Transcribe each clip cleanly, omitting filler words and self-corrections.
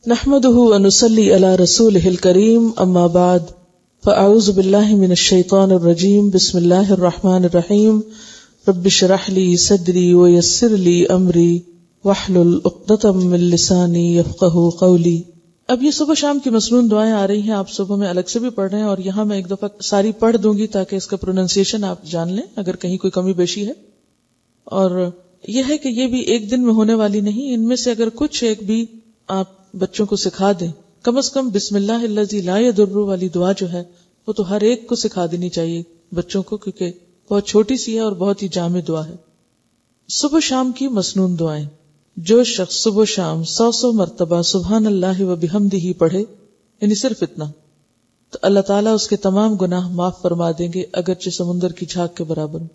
نحمده ونصلي على رسوله الكريم اما بعد فاعوذ بالله من الشيطان الرجيم بسم الله الرحمن الرحيم رب اشرح لي صدري ويسر لي امري واحلل عقدة من لساني يفقهوا قولي۔ اب یہ صبح شام کی مسنون دعائیں آ رہی ہیں، آپ صبح میں الگ سے بھی پڑھ رہے ہیں اور یہاں میں ایک دفعہ ساری پڑھ دوں گی تاکہ اس کا پروننسیشن آپ جان لیں اگر کہیں کوئی کمی بیشی ہے۔ اور یہ ہے کہ یہ بھی ایک دن میں ہونے والی نہیں، ان میں سے اگر کچھ ایک بھی آپ بچوں کو سکھا دیں، کم از کم بسم اللہ الذی لا یضر والی دعا جو ہے وہ تو ہر ایک کو سکھا دینی چاہیے بچوں کو، کیونکہ بہت چھوٹی سی ہے اور بہت ہی جامع دعا ہے۔ صبح شام کی مسنون دعائیں، جو شخص صبح شام 100 مرتبہ سبحان اللہ و بحمدہ پڑھے، یعنی صرف اتنا، تو اللہ تعالیٰ اس کے تمام گناہ معاف فرما دیں گے اگرچہ سمندر کی جھاگ کے برابر۔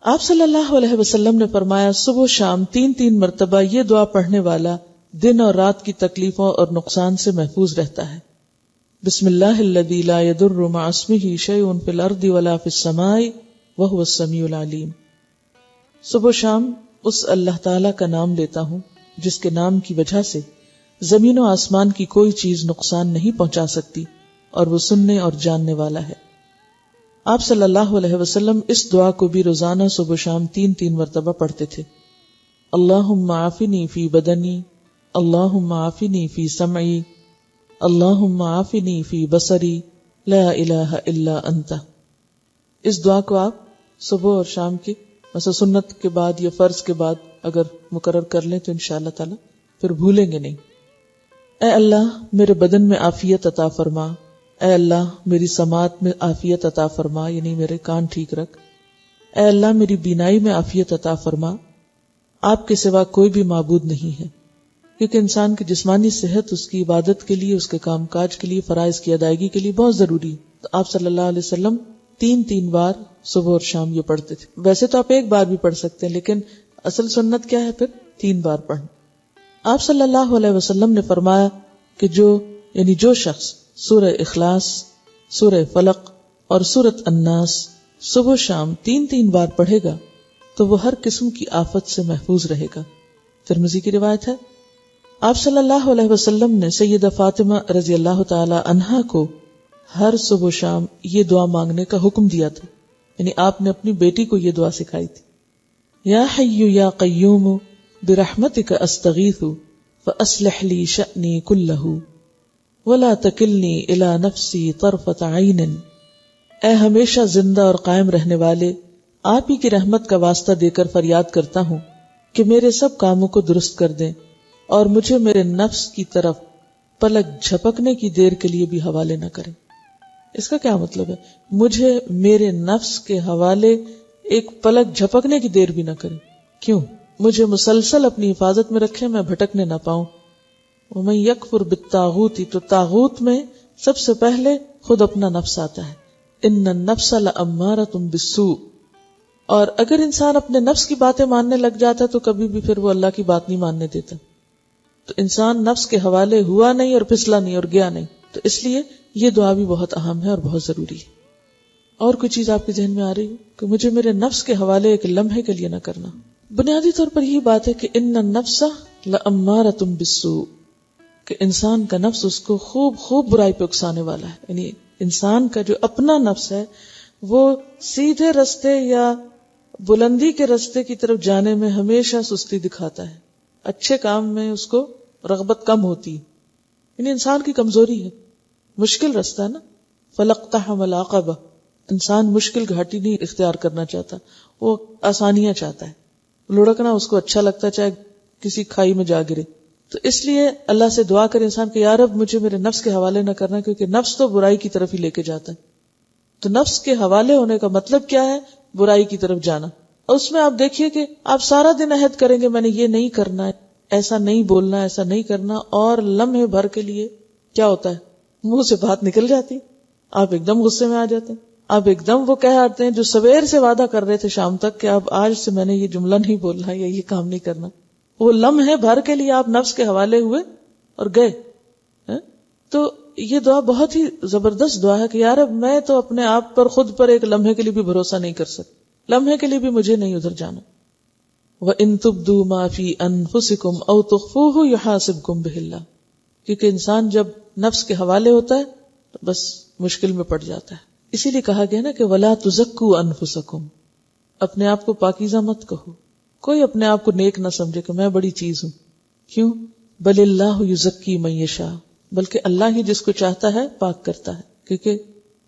آپ صلی اللہ علیہ وسلم نے فرمایا صبح شام 3 مرتبہ یہ دعا پڑھنے والا دن اور رات کی تکلیفوں اور نقصان سے محفوظ رہتا ہے۔ بسم اللہ الذی لا یضر مع اسمہ شیء فی الارض ولا فی السماء وہو السمیع العلیم۔ صبح شام اس اللہ تعالی کا نام لیتا ہوں جس کے نام کی وجہ سے زمین و آسمان کی کوئی چیز نقصان نہیں پہنچا سکتی اور وہ سننے اور جاننے والا ہے۔ آپ صلی اللہ علیہ وسلم اس دعا کو بھی روزانہ صبح شام 3 مرتبہ پڑھتے تھے۔ اللہم عافنی فی بدنی، اللہم عافنی فی سمعی، اللہم عافنی فی بصری، لا الہ الا انت۔ اس دعا کو آپ صبح اور شام کے مثلا سنت کے بعد یا فرض کے بعد اگر مقرر کر لیں تو انشاءاللہ تعالی پھر بھولیں گے نہیں۔ اے اللہ میرے بدن میں عافیت عطا فرما، اے اللہ میری سماعت میں عافیت عطا فرما، یعنی میرے کان ٹھیک رکھ، اے اللہ میری بینائی میں عافیت عطا فرما۔ آپ کے سوا کوئی بھی معبود نہیں ہے، کیونکہ انسان کی جسمانی صحت اس کی عبادت کے لیے، اس کے کام کاج کے لیے، فرائض کی ادائیگی کے لیے بہت ضروری ہے۔ تو آپ صلی اللہ علیہ وسلم 3 بار صبح اور شام یہ پڑھتے تھے۔ ویسے تو آپ ایک بار بھی پڑھ سکتے ہیں، لیکن اصل سنت کیا ہے؟ پھر 3 بار پڑھنا۔ آپ صلی اللہ علیہ وسلم نے فرمایا کہ جو شخص سورہ اخلاص، سورہ فلق اور سورۃ الناس صبح شام 3 بار پڑھے گا تو وہ ہر قسم کی آفت سے محفوظ رہے گا۔ ترمذی کی روایت ہے۔ آپ صلی اللہ علیہ وسلم نے سیدہ فاطمہ رضی اللہ تعالی عنہا کو ہر صبح و شام یہ دعا مانگنے کا حکم دیا تھا، یعنی آپ نے اپنی بیٹی کو یہ دعا سکھائی تھی۔ یا حی یا قیوم برحمتک استغیث فاصلح لی شأنی کلہ ولا تکلنی الی نفسی طرفۃ عین۔ اے ہمیشہ زندہ اور قائم رہنے والے، آپ ہی کی رحمت کا واسطہ دے کر فریاد کرتا ہوں کہ میرے سب کاموں کو درست کر دیں اور مجھے میرے نفس کی طرف پلک جھپکنے کی دیر کے لیے بھی حوالے نہ کریں۔ اس کا کیا مطلب ہے؟ مجھے میرے نفس کے حوالے ایک پلک جھپکنے کی دیر بھی نہ کریں۔ کیوں؟ مجھے مسلسل اپنی حفاظت میں رکھیں، میں بھٹکنے نہ پاؤں۔ وَمَن يَكْفُرْ بِالطَّاغُوتِ، تو طاغوت میں سب سے پہلے خود اپنا نفس آتا ہے۔ إِنَّ النَّفْسَ لَأَمَّارَةٌ بِالسُّوءِ، اور اگر انسان اپنے نفس کی باتیں ماننے لگ جاتا تو کبھی بھی پھر وہ اللہ کی بات نہیں ماننے دیتا۔ تو انسان نفس کے حوالے ہوا نہیں اور پھسلا نہیں اور گیا نہیں، تو اس لیے یہ دعا بھی بہت اہم ہے اور بہت ضروری ہے۔ اور کوئی چیز آپ کے ذہن میں آ رہی ہو کہ مجھے میرے نفس کے حوالے ایک لمحے کے لیے نہ کرنا؟ بنیادی طور پر یہی بات ہے کہ ان النفس لامارۃ بالسوء، کہ انسان کا نفس اس کو خوب برائی پہ اکسانے والا ہے۔ یعنی انسان کا جو اپنا نفس ہے وہ سیدھے رستے یا بلندی کے رستے کی طرف جانے میں ہمیشہ سستی دکھاتا ہے، اچھے کام میں اس کو رغبت کم ہوتی ہے۔ یعنی انسان کی کمزوری ہے، مشکل رستہ ہے نا، فَلَاقْتَحَمَ الْعَقَبَةَ، انسان مشکل گھاٹی نہیں اختیار کرنا چاہتا، وہ آسانیاں چاہتا ہے، لڑکنا اس کو اچھا لگتا ہے چاہے کسی کھائی میں جا گرے۔ تو اس لیے اللہ سے دعا کرے انسان کہ یا رب مجھے میرے نفس کے حوالے نہ کرنا، کیونکہ نفس تو برائی کی طرف ہی لے کے جاتا ہے۔ تو نفس کے حوالے ہونے کا مطلب کیا ہے؟ برائی کی طرف جانا۔ اور اس میں آپ دیکھیے کہ آپ سارا دن عہد کریں گے میں نے یہ نہیں کرنا ہے، ایسا نہیں بولنا، ایسا نہیں کرنا، اور لمحے بھر کے لیے کیا ہوتا ہے؟ منہ سے بات نکل جاتی، آپ ایک دم غصے میں آ جاتے ہیں، آپ ایک دم وہ کہہ آتے ہیں جو سویر سے وعدہ کر رہے تھے شام تک کہ اب آج سے میں نے یہ جملہ نہیں بولنا یا یہ کام نہیں کرنا، وہ لمحے بھر کے لیے آپ نفس کے حوالے ہوئے اور گئے۔ تو یہ دعا بہت ہی زبردست دعا ہے کہ یار میں تو اپنے آپ پر خود پر ایک لمحے کے لیے بھی بھروسہ نہیں کر سکتا، لمحے کے لیے بھی مجھے نہیں ادھر جانا۔ وَإِن تُبْدُوا مَا فِي أَنفُسِكُمْ أَوْ تُخْفُوهُ يُحَاسِبْكُم بِهِ اللَّهُ، کیونکہ انسان جب نفس کے حوالے ہوتا ہے تو بس مشکل میں پڑ جاتا ہے. اسی لیے کہا گیا نا کہ وَلَا تُزَكُّوا أَنفُسَكُمْ، اپنے آپ کو پاکیزہ مت کہو. کوئی اپنے آپ کو نیک نہ سمجھے کہ میں بڑی چیز ہوں. کیوں؟ بل اللہ یزکی من یشاء، بلکہ اللہ ہی جس کو چاہتا ہے پاک کرتا ہے، کیونکہ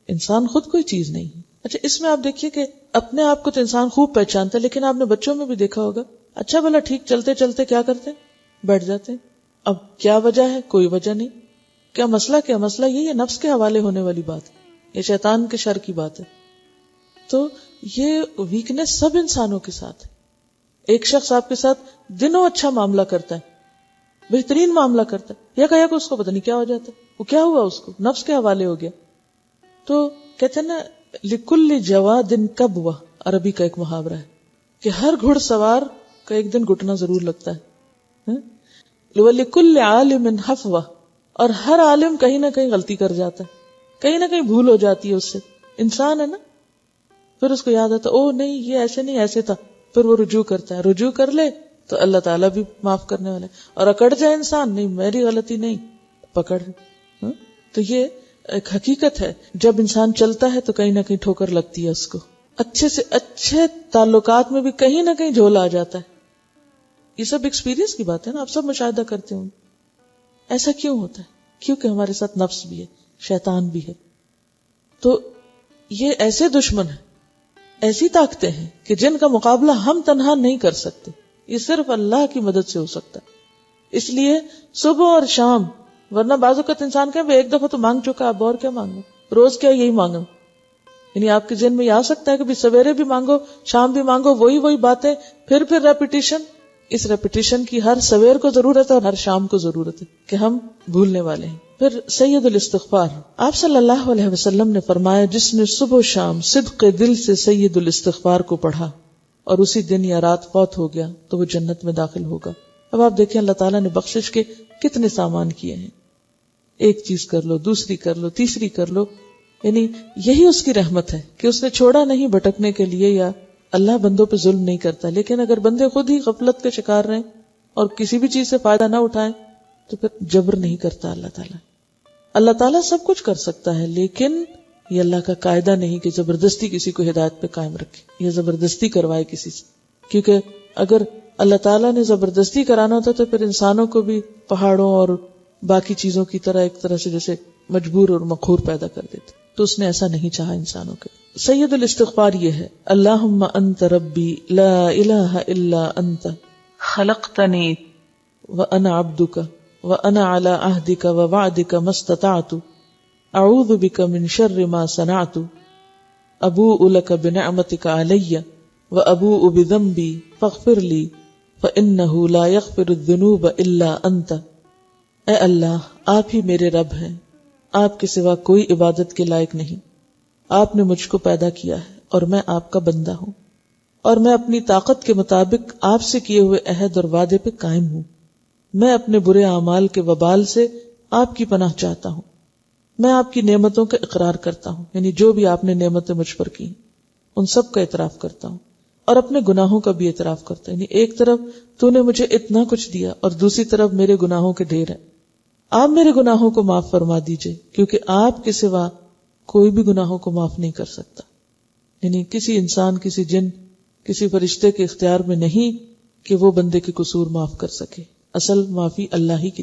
انسان خود کوئی چیز نہیں ہے. اچھا، اس میں آپ دیکھیے کہ اپنے آپ کو تو انسان خوب پہچانتا ہے، لیکن آپ نے بچوں میں بھی دیکھا ہوگا اچھا بھلا ٹھیک چلتے چلتے کیا کرتے ہیں؟ بیٹھ جاتے ہیں. اب کیا وجہ ہے؟ کوئی وجہ نہیں. کیا مسئلہ یہ ہے نفس کے حوالے ہونے والی بات ہے، یہ شیطان کے شر کی بات ہے. تو یہ ویکنس سب انسانوں کے ساتھ ہے. ایک شخص آپ کے ساتھ دنوں اچھا معاملہ کرتا ہے، بہترین معاملہ کرتا ہے، یا کہ اس کو پتہ نہیں کیا ہو جاتا ہے. وہ کیا ہوا؟ اس کو نفس کے حوالے ہو گیا. تو کہتے ہیں نا لکل جواد کبوہ، عربی کا ایک محاورہ ہے کہ ہر گھڑ سوار کا ایک دن گھٹنا ضرور لگتا ہے. لکل عالم حفوہ، اور ہر عالم کہیں نہ کہیں غلطی کر جاتا ہے، کہیں نہ کہیں بھول ہو جاتی ہے اس سے. انسان ہے نا، پھر اس کو یاد آتا او نہیں یہ ایسے نہیں ایسے تھا، پھر وہ رجوع کرتا ہے. رجوع کر لے تو اللہ تعالیٰ بھی معاف کرنے والے، اور اکڑ جائے انسان نہیں میری غلطی نہیں، پکڑ. تو یہ ایک حقیقت ہے، جب انسان چلتا ہے تو کہیں نہ کہیں ٹھوکر لگتی ہے اس کو. اچھے سے اچھے تعلقات میں بھی کہیں نہ کہیں جھول آ جاتا ہے. یہ سب ایکسپیرینس کی بات ہے نا، آپ سب مشاہدہ کرتے ہوں. ایسا کیوں ہوتا ہے؟ کیونکہ ہمارے ساتھ نفس بھی ہے، شیطان بھی ہے. تو یہ ایسے دشمن ہیں، ایسی طاقتیں ہیں کہ جن کا مقابلہ ہم تنہا نہیں کر سکتے. یہ صرف اللہ کی مدد سے ہو سکتا ہے. اس لیے صبح اور شام، ورنہ بعض اوقات انسان کہے ایک دفعہ تو مانگ چکا، اب اور کیا مانگو، روز کیا یہی مانگو. یعنی آپ کے ذہن میں یہ آ سکتا ہے کہ بھی سویرے بھی مانگو شام بھی مانگو، وہی باتیں پھر ریپیٹیشن. اس ریپیٹیشن کی ہر سویر کو ضرورت ہے اور ہر شام کو ضرورت ہے کہ ہم بھولنے والے ہیں. پھر سید الاستغفار، آپ صلی اللہ علیہ وسلم نے فرمایا جس نے صبح و شام صدق دل سے سید الاستغفار کو پڑھا اور اسی دن یا رات فوت ہو گیا تو وہ جنت میں داخل ہوگا. اب آپ دیکھیں اللہ تعالیٰ نے بخشش کے کتنے سامان کیے ہیں. ایک چیز کر لو، دوسری کر لو، تیسری کر لو. یعنی یہی اس کی رحمت ہے کہ اس نے چھوڑا نہیں بھٹکنے کے لیے. یا اللہ بندوں پہ ظلم نہیں کرتا، لیکن اگر بندے خود ہی غفلت کے شکار رہیں اور کسی بھی چیز سے فائدہ نہ اٹھائیں تو پھر جبر نہیں کرتا اللہ تعالیٰ. اللہ تعالیٰ سب کچھ کر سکتا ہے، لیکن یہ اللہ کا قاعدہ نہیں کہ زبردستی کسی کو ہدایت پہ قائم رکھے یا زبردستی کروائے کسی سے. کیونکہ اگر اللہ تعالیٰ نے زبردستی کرانا ہوتا تو پھر انسانوں کو بھی پہاڑوں اور باقی چیزوں کی طرح ایک طرح سے جیسے مجبور اور مقہور پیدا کر دیتے. تو اس نے ایسا نہیں چاہا انسانوں کے. سید الاستغفار یہ ہے اللہم انت ربی لا الہ الا انت خلقتنی وانا عبدک وانا علی عہدک ووعدک ما استطعت اعوذ بک من شر ما صنعت ابوء لک بنعمتک علی وابوء بذنبی فاغفر لی فانہ لا یغفر الذنوب الا انت. اے اللہ، آپ ہی میرے رب ہیں، آپ کے سوا کوئی عبادت کے لائق نہیں. آپ نے مجھ کو پیدا کیا ہے اور میں آپ کا بندہ ہوں، اور میں اپنی طاقت کے مطابق آپ سے کیے ہوئے عہد اور وعدے پہ قائم ہوں. میں اپنے برے اعمال کے وبال سے آپ کی پناہ چاہتا ہوں. میں آپ کی نعمتوں کا اقرار کرتا ہوں، یعنی جو بھی آپ نے نعمتیں مجھ پر کی ان سب کا اعتراف کرتا ہوں، اور اپنے گناہوں کا بھی اعتراف کرتا ہوں. یعنی ایک طرف تو نے مجھے اتنا کچھ دیا اور دوسری طرف میرے گناہوں کے ڈھیر ہیں. آپ میرے گناہوں کو معاف فرما دیجئے، کیونکہ آپ کے سوا کوئی بھی گناہوں کو معاف نہیں کر سکتا. یعنی کسی انسان، کسی جن، کسی فرشتے کے اختیار میں نہیں کہ وہ بندے کے قصور معاف کر سکے. اصل معافی اللہ ہی کی